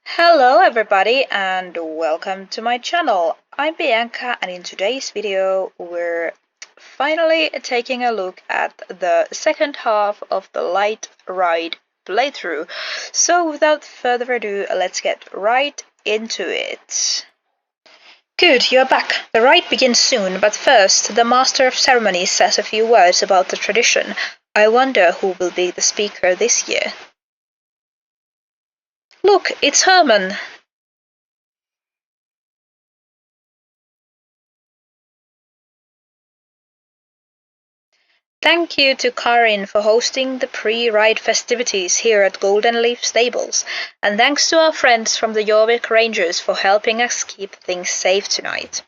Hello everybody and welcome to my channel. I'm Bianca and in today's video we're finally taking a look at the second half of the light ride playthrough. So without further ado, let's get right into it. Good, you're back. The ride begins soon, but first the Master of Ceremonies says a few words about the tradition. I wonder who will be the speaker this year. Look, it's Herman. Thank you to Karin for hosting the pre-ride festivities here at Golden Leaf Stables, and thanks to our friends from the Jorvik Rangers for helping us keep things safe tonight.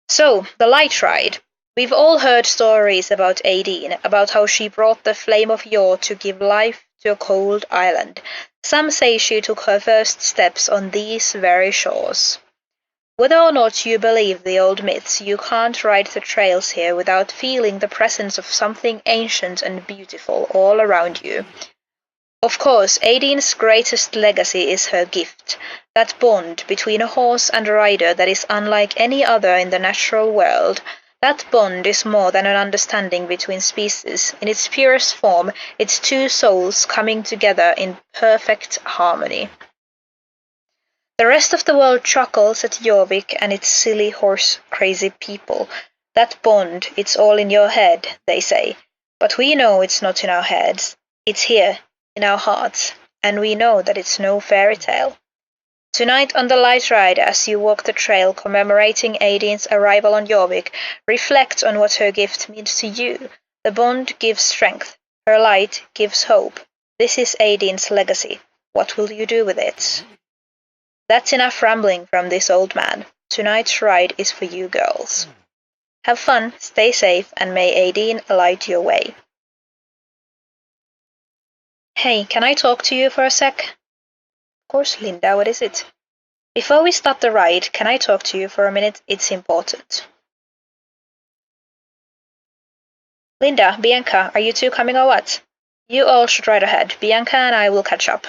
So, the light ride. We've all heard stories about Aideen, about how she brought the flame of yore to give life to a cold island. Some say she took her first steps on these very shores. Whether or not you believe the old myths, you can't ride the trails here without feeling the presence of something ancient and beautiful all around you. Of course, Aideen's greatest legacy is her gift, that bond between a horse and a rider that is unlike any other in the natural world. That bond is more than an understanding between species. In its purest form, it's two souls coming together in perfect harmony. The rest of the world chuckles at Jorvik and its silly horse-crazy people. That bond, it's all in your head, they say. But we know it's not in our heads. It's here, in our hearts, and we know that it's no fairy tale. Tonight on the light ride, as you walk the trail commemorating Aideen's arrival on Jorvik, reflect on what her gift means to you. The bond gives strength. Her light gives hope. This is Aideen's legacy. What will you do with it? That's enough rambling from this old man. Tonight's ride is for you girls. Have fun, stay safe, and may Aideen light your way. Hey, can I talk to you for a sec? Of course, Linda, what is it? Before we start the ride, can I talk to you for a minute? It's important. Linda, Bianca, are you two coming or what? You all should ride ahead. Bianca and I will catch up.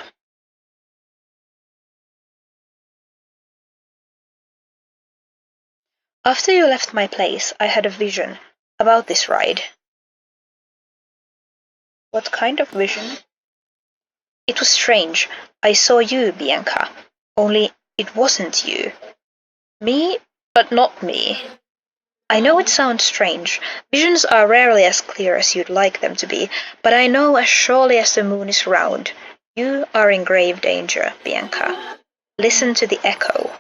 After you left my place, I had a vision about this ride. What kind of vision? It was strange. I saw you, Bianca. Only it wasn't you. Me, but not me. I know it sounds strange. Visions are rarely as clear as you'd like them to be, but I know as surely as the moon is round, you are in grave danger, Bianca. Listen to the echo.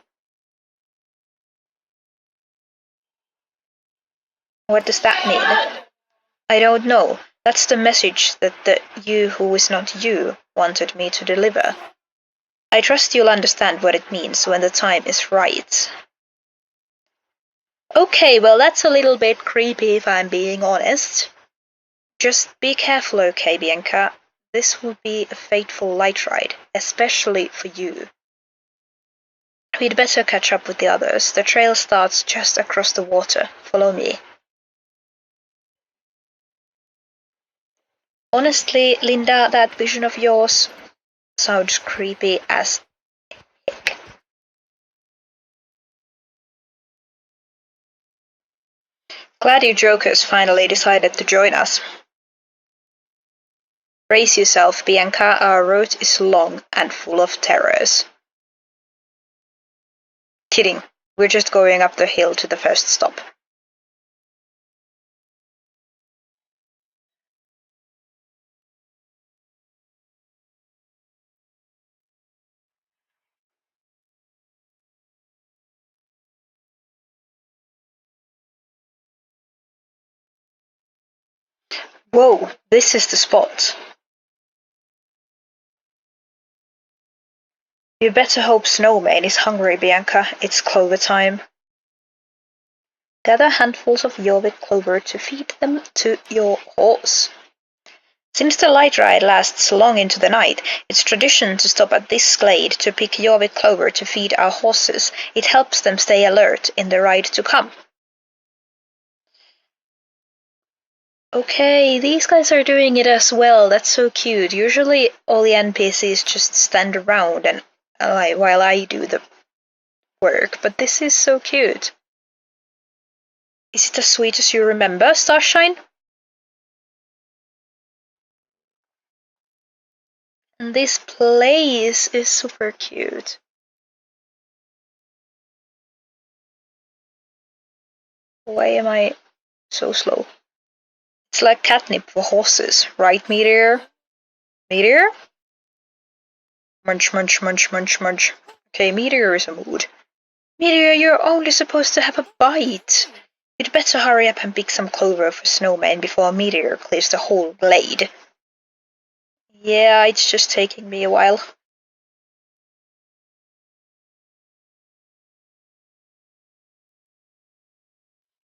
What does that mean? I don't know. That's the message that the you who is not you wanted me to deliver. I trust you'll understand what it means when the time is right. Okay, well that's a little bit creepy if I'm being honest. Just be careful, okay, Bianca? This will be a fateful light ride, especially for you. We'd better catch up with the others. The trail starts just across the water. Follow me. Honestly, Linda, that vision of yours sounds creepy as heck. Glad you jokers finally decided to join us. Brace yourself, Bianca, our route is long and full of terrors. Kidding, we're just going up the hill to the first stop. Whoa, this is the spot. You better hope Snowman is hungry, Bianca. It's clover time. Gather handfuls of Jorvik clover to feed them to your horse. Since the light ride lasts long into the night, it's tradition to stop at this glade to pick Jorvik clover to feed our horses. It helps them stay alert in the ride to come. Okay, these guys are doing it as well. That's so cute. Usually all the NPCs just stand around and while I do the work, but this is so cute. Is it as sweet as you remember, Starshine? And this place is super cute. Why am I so slow? It's like catnip for horses, right, Meteor? Meteor? Munch, munch, munch, munch, munch. Okay, Meteor is a mood. Meteor, you're only supposed to have a bite. You'd better hurry up and pick some clover for Snowman before Meteor clears the whole glade. Yeah, it's just taking me a while.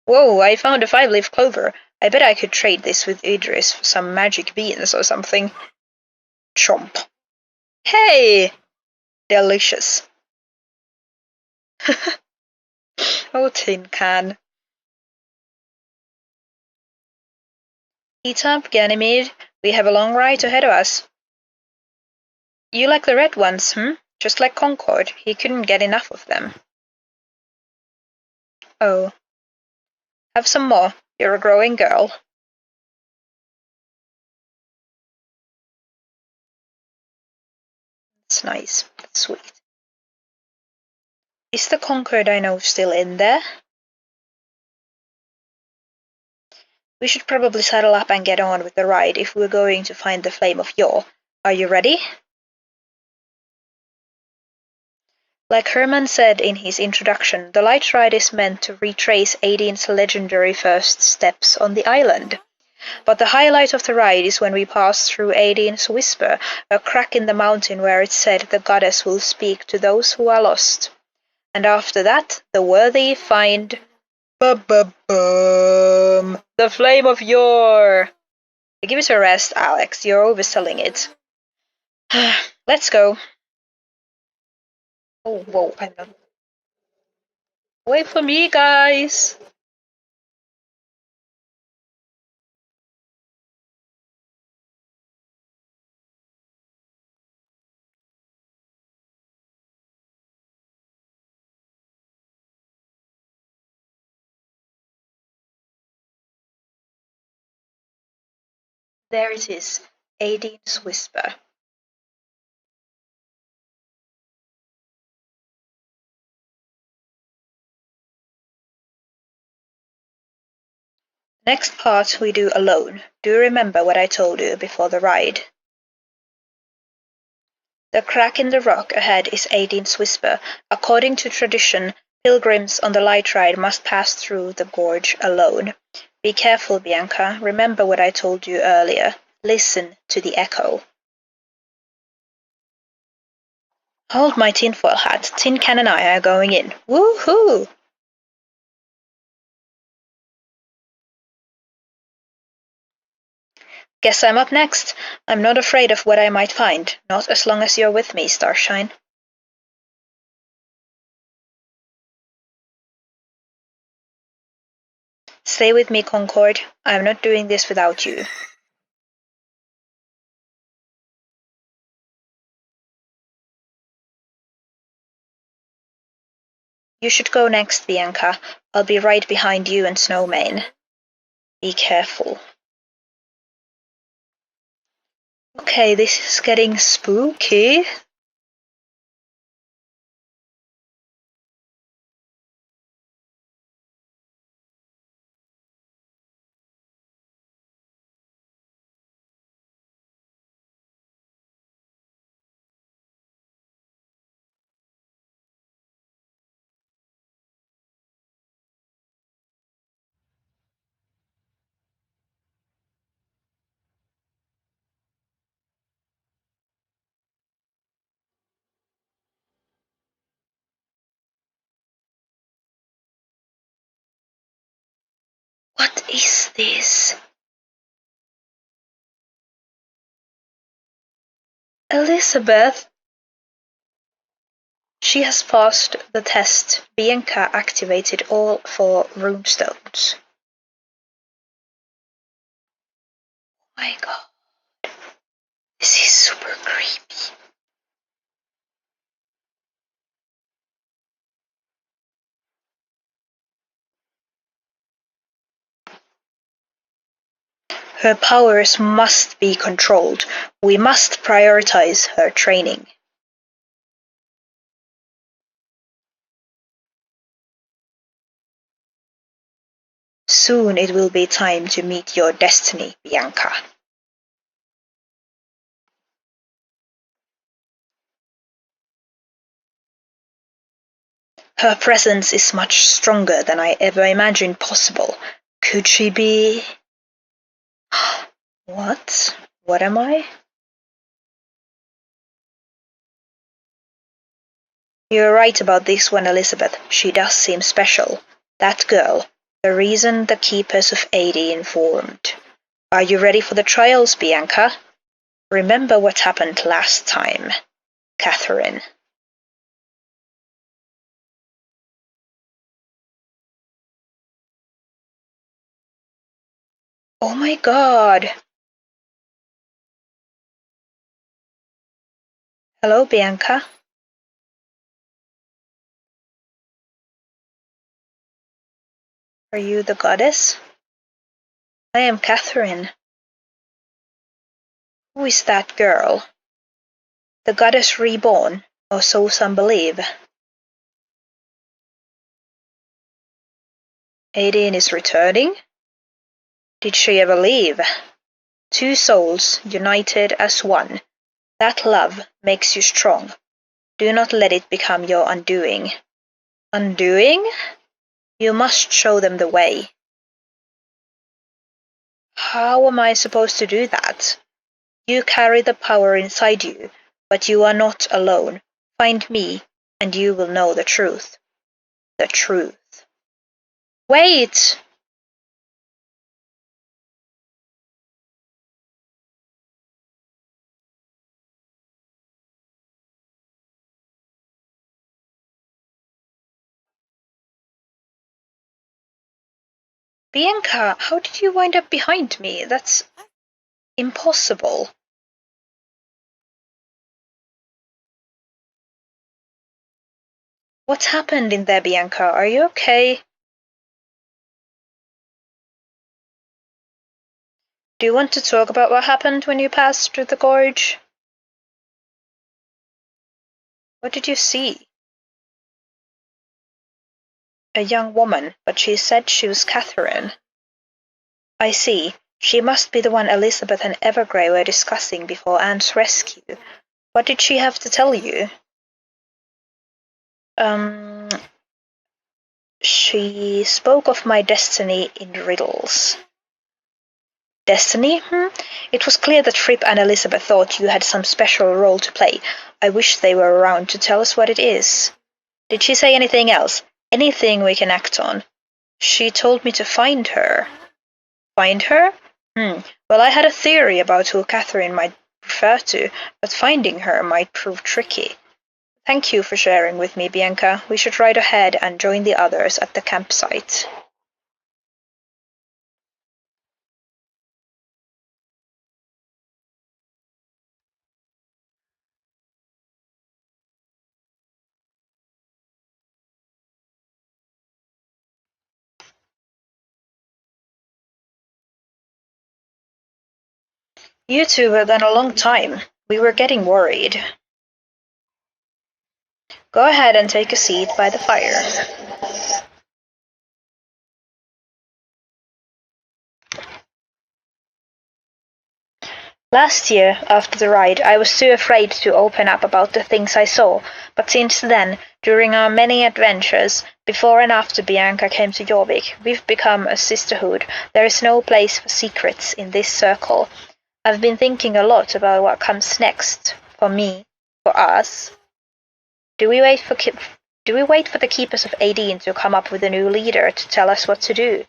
Whoa, I found a 5-leaf clover. I bet I could trade this with Idris for some magic beans or something. Chomp. Hey! Delicious. Oh, tin can. Eat up, Ganymede. We have a long ride ahead of us. You like the red ones, hmm? Just like Concord. He couldn't get enough of them. Oh. Have some more. You're a growing girl. It's nice. That's sweet. Is the Concord I know still in there? We should probably saddle up and get on with the ride if we're going to find the Flame of Yore. Are you ready? Like Herman said in his introduction, the light ride is meant to retrace Aideen's legendary first steps on the island. But the highlight of the ride is when we pass through Aideen's Whisper, a crack in the mountain where it's said the goddess will speak to those who are lost. And after that, the worthy find Ba-ba-bum! The Flame of Yore! Give it a rest, Alex. You're overselling it. Let's go. Oh, whoa, I'm not. Wait for me, guys! There it is, Aideen's Whisper. Next part we do alone. Do you remember what I told you before the ride? The crack in the rock ahead is Aideen's Whisper. According to tradition, pilgrims on the light ride must pass through the gorge alone. Be careful, Bianca. Remember what I told you earlier. Listen to the echo. Hold my tinfoil hat. Tin Can and I are going in. Woohoo! Guess I'm up next. I'm not afraid of what I might find. Not as long as you're with me, Starshine. Stay with me, Concord. I'm not doing this without you. You should go next, Bianca. I'll be right behind you and Snowman. Be careful. Okay, this is getting spooky. What is this? Elizabeth? She has passed the test. Bianca activated all 4 runestones. My god. This is super creepy. Her powers must be controlled. We must prioritize her training. Soon it will be time to meet your destiny, Bianca. Her presence is much stronger than I ever imagined possible. Could she be… What? What am I? You're right about this one, Elizabeth. She does seem special. That girl, the reason the keepers of AD informed. Are you ready for the trials, Bianca? Remember what happened last time, Catherine. Oh my god. Hello, Bianca. Are you the goddess? I am Catherine. Who is that girl? The goddess reborn, or so some believe. Aideen is returning? Did she ever leave? Two souls united as one. That love makes you strong. Do not let it become your undoing. Undoing? You must show them the way. How am I supposed to do that? You carry the power inside you, but you are not alone. Find me, and you will know the truth. The truth. Wait! Bianca, how did you wind up behind me? That's impossible. What happened in there, Bianca? Are you okay? Do you want to talk about what happened when you passed through the gorge? What did you see? A young woman, but she said she was Catherine. I see. She must be the one Elizabeth and Evergrey were discussing before Anne's rescue. What did she have to tell you? Um, she spoke of my destiny in riddles. Destiny? It was clear that Fripp and Elizabeth thought you had some special role to play. I wish they were around to tell us what it is. Did she say anything else? Anything we can act on? She told me to find her. Find her? Well, I had a theory about who Catherine might refer to, but finding her might prove tricky. Thank you for sharing with me, Bianca. We should ride ahead and join the others at the campsite. You two were gone a long time. We were getting worried. Go ahead and take a seat by the fire. Last year, after the ride, I was too afraid to open up about the things I saw, but since then, during our many adventures, before and after Bianca came to Jorvik, we've become a sisterhood. There is no place for secrets in this circle. I've been thinking a lot about what comes next, for me, for us. Do we wait for the keepers of Aideen to come up with a new leader to tell us what to do?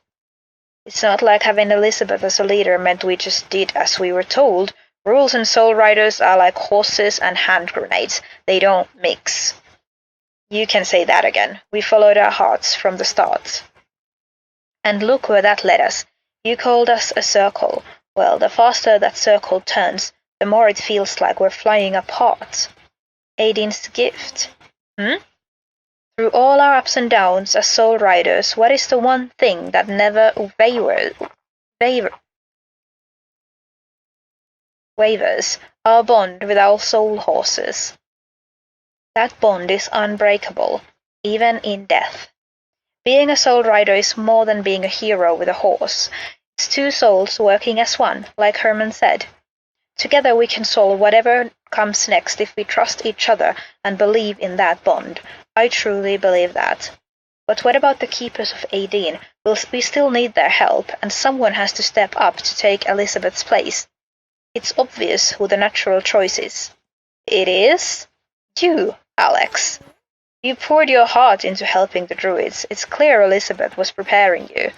It's not like having Elizabeth as a leader meant we just did as we were told. Rules and Soul Riders are like horses and hand grenades. They don't mix. You can say that again. We followed our hearts from the start. And look where that led us. You called us a circle. Well, the faster that circle turns, the more it feels like we're flying apart. Aiden's gift. Hmm? Through all our ups and downs as soul riders, what is the one thing that never wavers? Our bond with our soul horses. That bond is unbreakable, even in death. Being a soul rider is more than being a hero with a horse. It's two souls working as one, like Herman said. Together we can solve whatever comes next if we trust each other and believe in that bond. I truly believe that. But what about the keepers of Aideen? We still need their help, and someone has to step up to take Elizabeth's place. It's obvious who the natural choice is. It is? You, Alex. You poured your heart into helping the druids. It's clear Elizabeth was preparing you.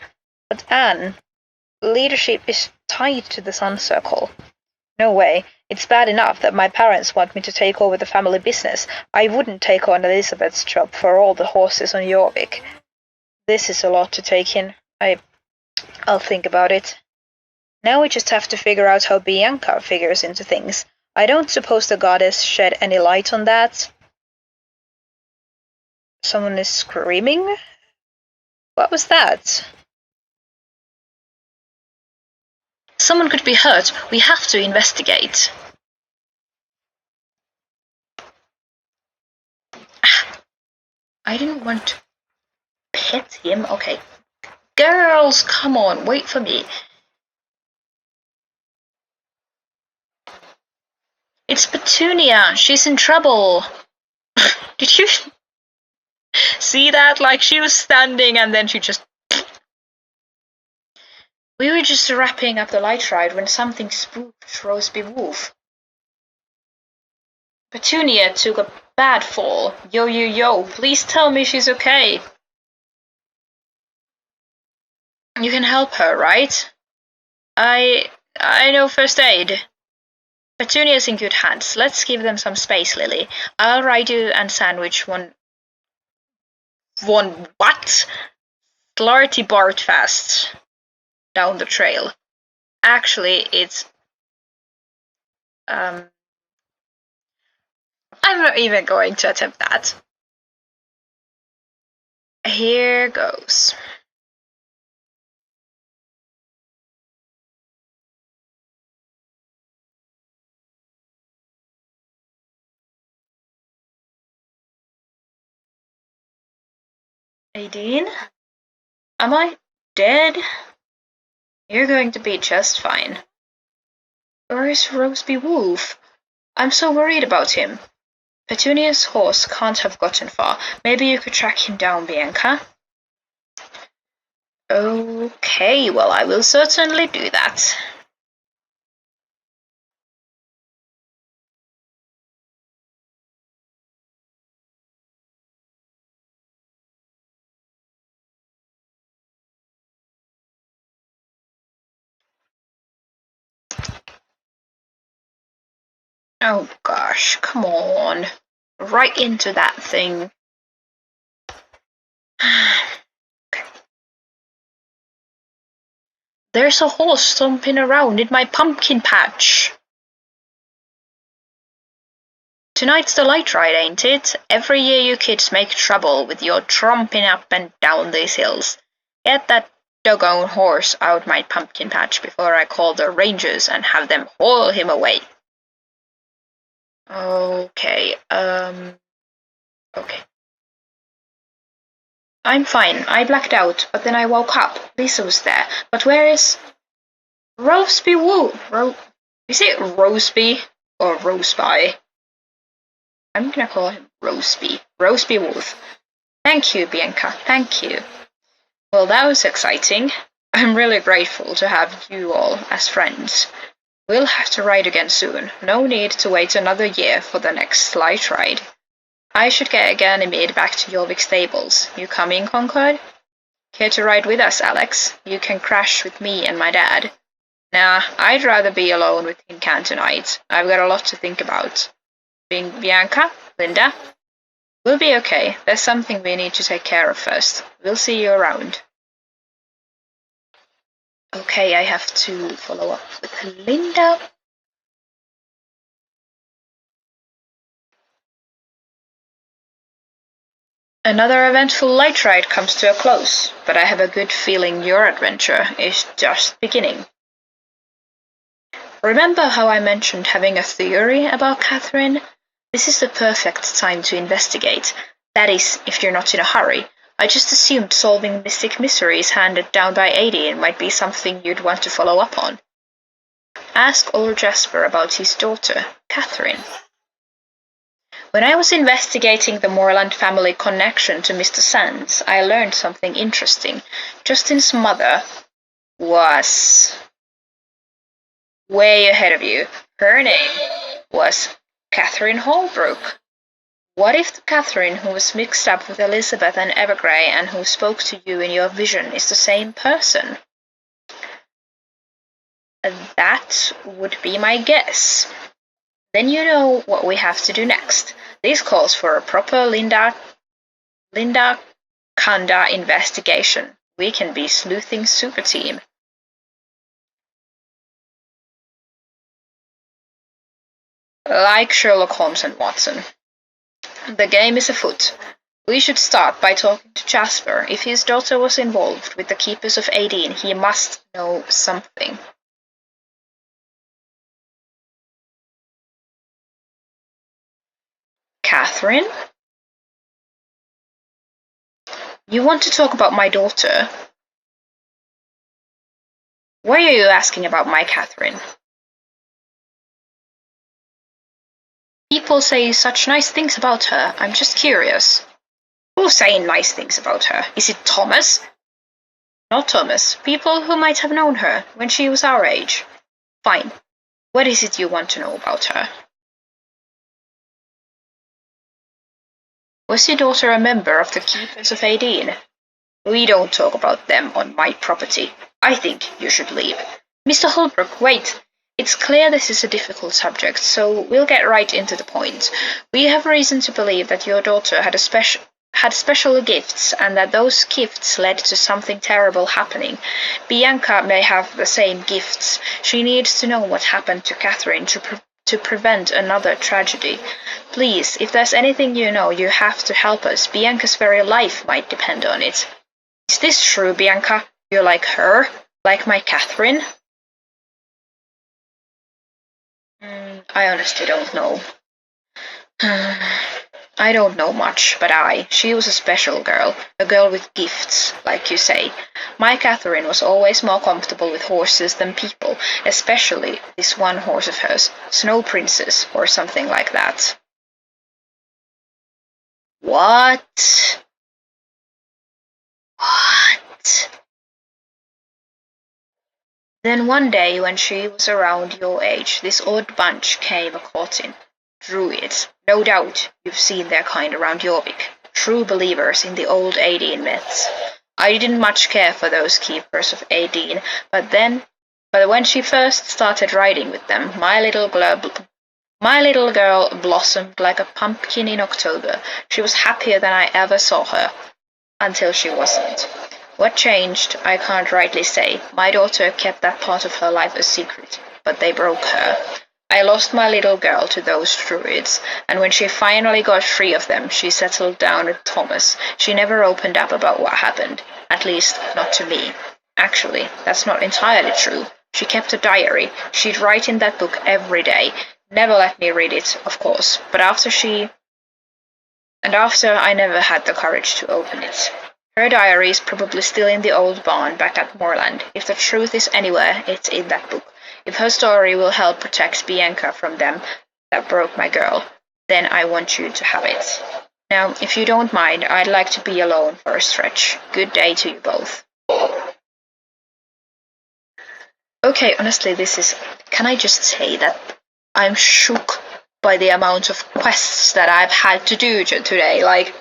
But Anne, leadership is tied to the Sun Circle. No way. It's bad enough that my parents want me to take over the family business. I wouldn't take on Elizabeth's job for all the horses on Jorvik. This is a lot to take in. I'll think about it. Now we just have to figure out how Bianca figures into things. I don't suppose the goddess shed any light on that. Someone is screaming? What was that? Someone could be hurt. We have to investigate. I didn't want to pet him. Okay. Girls, come on, wait for me. It's Petunia. She's in trouble. Did you see that? Like, she was standing and then she just... We were just wrapping up the light ride when something spooked Roseby Wolf. Petunia took a bad fall. Yo, yo, yo, please tell me she's okay. You can help her, right? I know first aid. Petunia's in good hands. Let's give them some space, Lily. I'll ride you and sandwich one what? Clarity barked fast down the trail. Actually, it's I'm not even going to attempt that. Here goes. Aideen? Am I dead? You're going to be just fine. Where is Roseby Wolf? I'm so worried about him. Petunia's horse can't have gotten far. Maybe you could track him down, Bianca. Okay, well, I will certainly do that. Oh gosh, come on. Right into that thing. Okay. There's a horse stomping around in my pumpkin patch. Tonight's the light ride, ain't it? Every year you kids make trouble with your tromping up and down these hills. Get that doggone horse out my pumpkin patch before I call the rangers and have them haul him away. Okay, okay. I'm fine. I blacked out, but then I woke up. Lisa was there. But where is... Roseby Wolf? Is it Roseby or Roseby? I'm gonna call him Roseby. Roseby Wolf. Thank you, Bianca. Thank you. Well, that was exciting. I'm really grateful to have you all as friends. We'll have to ride again soon. No need to wait another year for the next light ride. I should get Ganymede back to Jorvik stables. You coming, Concord? Care to ride with us, Alex? You can crash with me and my dad. Nah, I'd rather be alone with Kincan tonight. I've got a lot to think about. Bianca? Linda? We'll be okay. There's something we need to take care of first. We'll see you around. Okay, I have to follow up with Linda. Another eventful light ride comes to a close, but I have a good feeling your adventure is just beginning. Remember how I mentioned having a theory about Catherine? This is the perfect time to investigate. That is, if you're not in a hurry. I just assumed solving mystic mysteries handed down by Aideen might be something you'd want to follow up on. Ask old Jasper about his daughter, Catherine. When I was investigating the Moreland family connection to Mr. Sands, I learned something interesting. Justin's mother was way ahead of you. Her name was Catherine Holbrook. What if the Catherine who was mixed up with Elizabeth and Evergrey and who spoke to you in your vision is the same person? That would be my guess. Then you know what we have to do next. This calls for a proper Linda Kanda investigation. We can be sleuthing super team. Like Sherlock Holmes and Watson. The game is afoot. We should start by talking to Jasper. If his daughter was involved with the Keepers of Aideen, he must know something. Catherine? You want to talk about my daughter? Why are you asking about my Catherine? People say such nice things about her. I'm just curious. Who's saying nice things about her? Is it Thomas? Not Thomas. People who might have known her when she was our age. Fine. What is it you want to know about her? Was your daughter a member of the Keepers of Aideen? We don't talk about them on my property. I think you should leave. Mr. Holbrook, wait. It's clear this is a difficult subject, so we'll get right into the point. We have reason to believe that your daughter had special gifts and that those gifts led to something terrible happening. Bianca may have the same gifts. She needs to know what happened to Catherine to prevent another tragedy. Please, if there's anything you know, you have to help us. Bianca's very life might depend on it. Is this true, Bianca? You're like her? Like my Catherine? I honestly don't know. I don't know much, but she was a special girl, a girl with gifts, like you say. My Catherine was always more comfortable with horses than people, especially this one horse of hers, Snow Princess, or something like that. What? What? Then one day when she was around your age, this odd bunch came a-courting. Druids. No doubt you've seen their kind around Jorvik. True believers in the old Aideen myths. I didn't much care for those keepers of Aideen, but when she first started riding with them, my little girl blossomed like a pumpkin in October. She was happier than I ever saw her, until she wasn't. What changed, I can't rightly say. My daughter kept that part of her life a secret, but they broke her. I lost my little girl to those druids, and when she finally got free of them, she settled down with Thomas. She never opened up about what happened, at least not to me. Actually, that's not entirely true. She kept a diary. She'd write in that book every day. Never let me read it, of course, but after I never had the courage to open it. Her diary is probably still in the old barn back at Moorland. If the truth is anywhere, it's in that book. If her story will help protect Bianca from them that broke my girl, then I want you to have it. Now, if you don't mind, I'd like to be alone for a stretch. Good day to you both. Okay, honestly, can I just say that I'm shook by the amount of quests that I've had to do today. Like,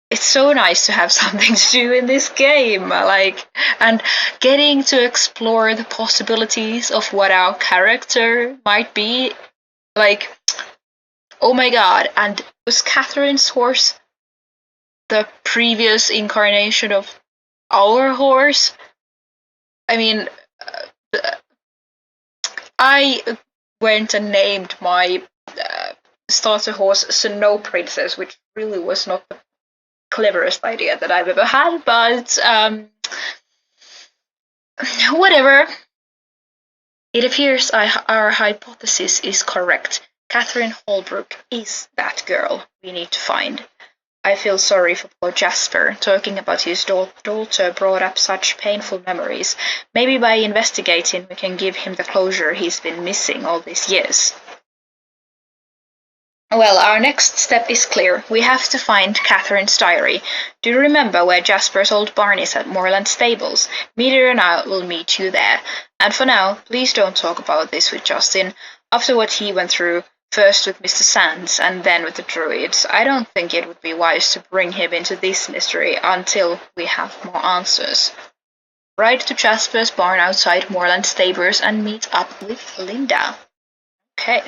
it's so nice to have something to do in this game, and getting to explore the possibilities of what our character might be. Like, oh my god, and was Catherine's horse the previous incarnation of our horse? I mean, I went and named my starter horse Snow Princess, which really was not the cleverest idea that I've ever had, but whatever. It appears our hypothesis is correct. Catherine Holbrook is that girl we need to find. I feel sorry for poor Jasper. Talking about his daughter brought up such painful memories. Maybe by investigating we can give him the closure he's been missing all these years. Well, our next step is clear. We have to find Catherine's diary. Do you remember where Jasper's old barn is at Moorland Stables? Meteor and I will meet you there. And for now, please don't talk about this with Justin. After what he went through, first with Mr. Sands and then with the druids, I don't think it would be wise to bring him into this mystery until we have more answers. Ride to Jasper's barn outside Moorland Stables and meet up with Linda. Okay.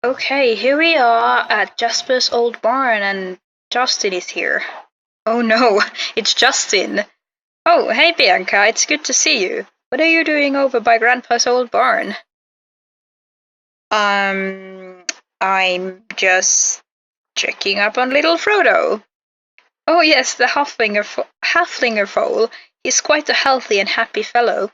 Okay, here we are at Jasper's old barn, and Justin is here. Oh no, it's Justin. Oh, hey Bianca, it's good to see you. What are you doing over by Grandpa's old barn? I'm just checking up on little Frodo. Oh yes, the halflinger foal. He's quite a healthy and happy fellow.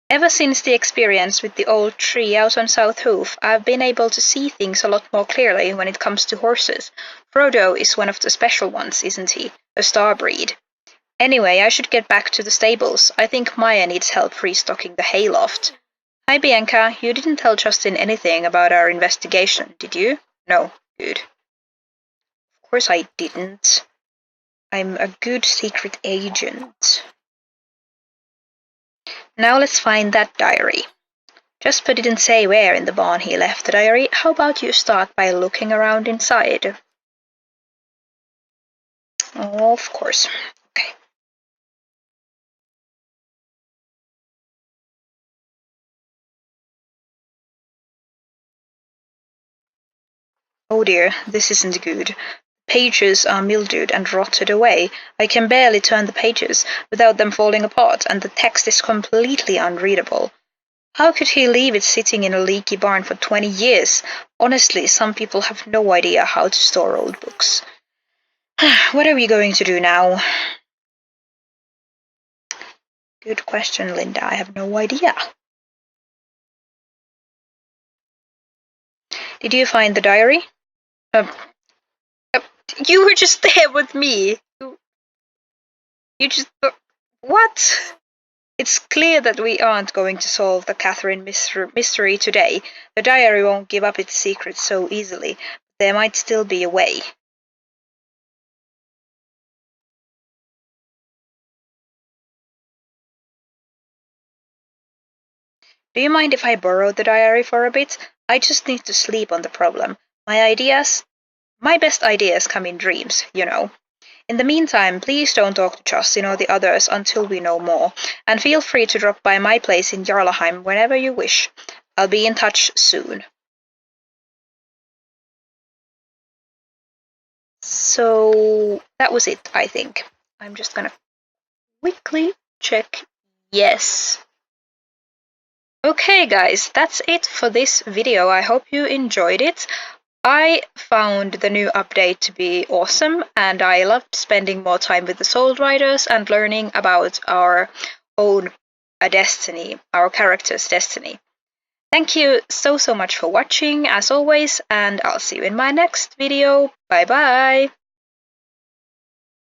Ever since the experience with the old tree out on South Hoof, I've been able to see things a lot more clearly when it comes to horses. Frodo is one of the special ones, isn't he? A star breed. Anyway, I should get back to the stables. I think Maya needs help restocking the hayloft. Hi Bianca, you didn't tell Justin anything about our investigation, did you? No. Good. Of course I didn't. I'm a good secret agent. Now let's find that diary. Jasper didn't say where in the barn he left the diary. How about you start by looking around inside? Oh, of course. Okay. Oh dear, this isn't good. Pages are mildewed and rotted away. I can barely turn the pages without them falling apart, and the text is completely unreadable. How could he leave it sitting in a leaky barn for 20 years? Honestly, some people have no idea how to store old books. What are we going to do now? Good question, Linda. I have no idea. Did you find the diary? Uh, uh, you were just there with me. You just. What? It's clear that we aren't going to solve the Catherine mystery today. The diary won't give up its secret so easily. There might still be a way. Do you mind if I borrow the diary for a bit? I just need to sleep on the problem. My best ideas come in dreams, you know. In the meantime, please don't talk to Justin or the others until we know more, and feel free to drop by my place in Jarlaheim whenever you wish. I'll be in touch soon. So that was it, I think. I'm just gonna quickly check. Yes. Okay guys, that's it for this video. I hope you enjoyed it. I found the new update to be awesome, and I loved spending more time with the Soul Riders and learning about our own destiny, our character's destiny. Thank you so much for watching, as always, and I'll see you in my next video. Bye bye!